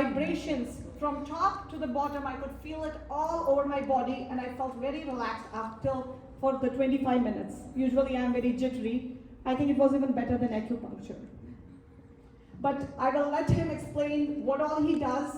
vibrations from top to the bottom. I could feel it all over my body, and I felt very relaxed for the 25 minutes. Usually I'm very jittery. I think it was even better than acupuncture. But I will let him explain what all he does,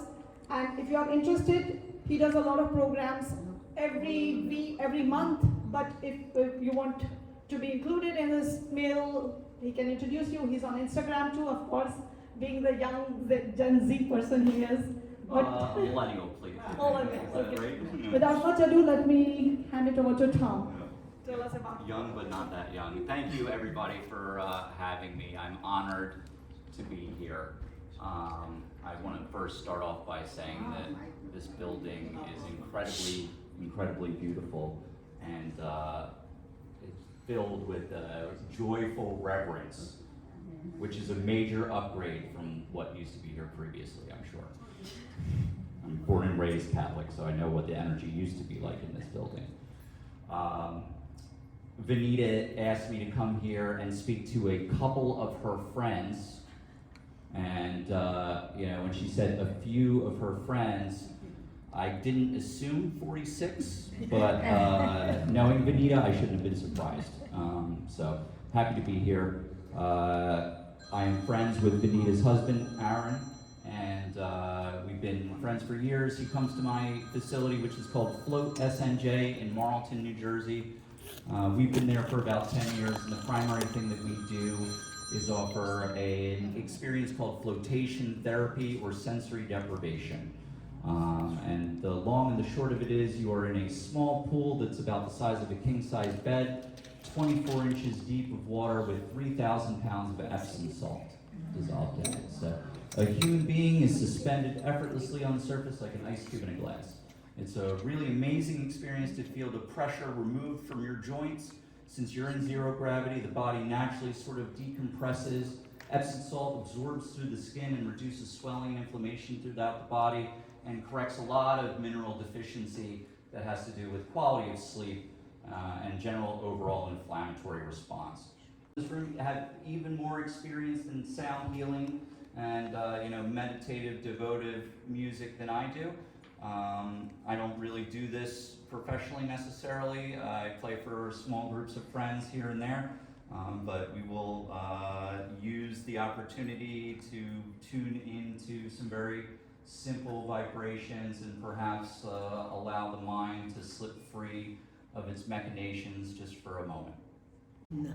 and if you are interested, he does a lot of programs every week, every month. But if you want to be included in his mail, he can introduce you. He's on Instagram too, of course, being the young Gen Z person he is. But millennial, please. Millennial, okay. Right? Without much ado, let me hand it over to Tom. Tell us about young, but not that young. Thank you, everybody, for having me. I'm honored to be here. I want to first start off by saying that this building is incredibly beautiful, and it's filled with joyful reverence, which is a major upgrade from what used to be here previously, I'm sure. I'm born and raised Catholic, so I know what the energy used to be like in this building. Vanita asked me to come here and speak to a couple of her friends, and when she said a few of her friends, I didn't assume 46, but knowing Vanita, I shouldn't have been surprised. So happy to be here. I am friends with Vanita's husband, Aaron, and we've been friends for years. He comes to my facility, which is called Float SNJ in Marlton, New Jersey. We've been there for about 10 years, and the primary thing that we do is offer an experience called flotation therapy or sensory deprivation. And the long and the short of it is you are in a small pool that's about the size of a king-size bed, 24 inches deep of water with 3,000 pounds of Epsom salt dissolved in it. So a human being is suspended effortlessly on the surface like an ice cube in a glass. It's a really amazing experience to feel the pressure removed from your joints. Since you're in zero gravity, the body naturally sort of decompresses. Epsom salt absorbs through the skin and reduces swelling and inflammation throughout the body, and corrects a lot of mineral deficiency that has to do with quality of sleep and general overall inflammatory response. This room had even more experience in sound healing and meditative, devotive music than I do. I don't really do this professionally necessarily. I play for small groups of friends here and there, but we will use the opportunity to tune into some very simple vibrations and perhaps allow the mind to slip free of its machinations just for a moment. No.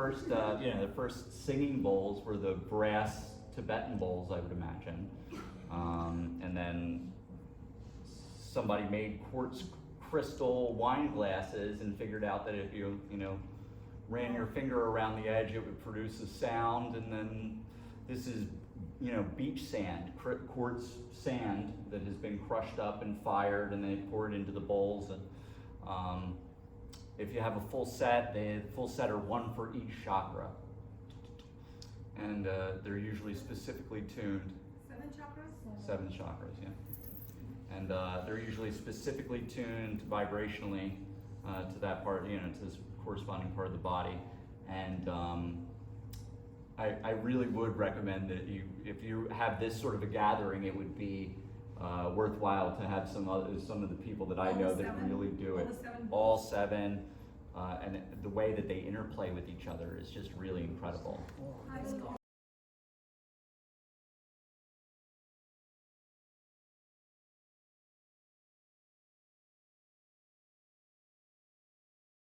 first, the first singing bowls were the brass Tibetan bowls, I would imagine. And then somebody made quartz crystal wine glasses and figured out that if you ran your finger around the edge, it would produce a sound. And then this is, beach sand, quartz sand that has been crushed up and fired, and they pour it into the bowls. And if you have a full set, the full set are one for each chakra. And they're usually specifically tuned. 7 chakras? 7 chakras, yeah. And they're usually specifically tuned vibrationally to that part, to this corresponding part of the body. And I really would recommend that if you have this sort of a gathering, it would be worthwhile to have some of the people that I know that really do it. All 7. And the way that they interplay with each other is just really incredible.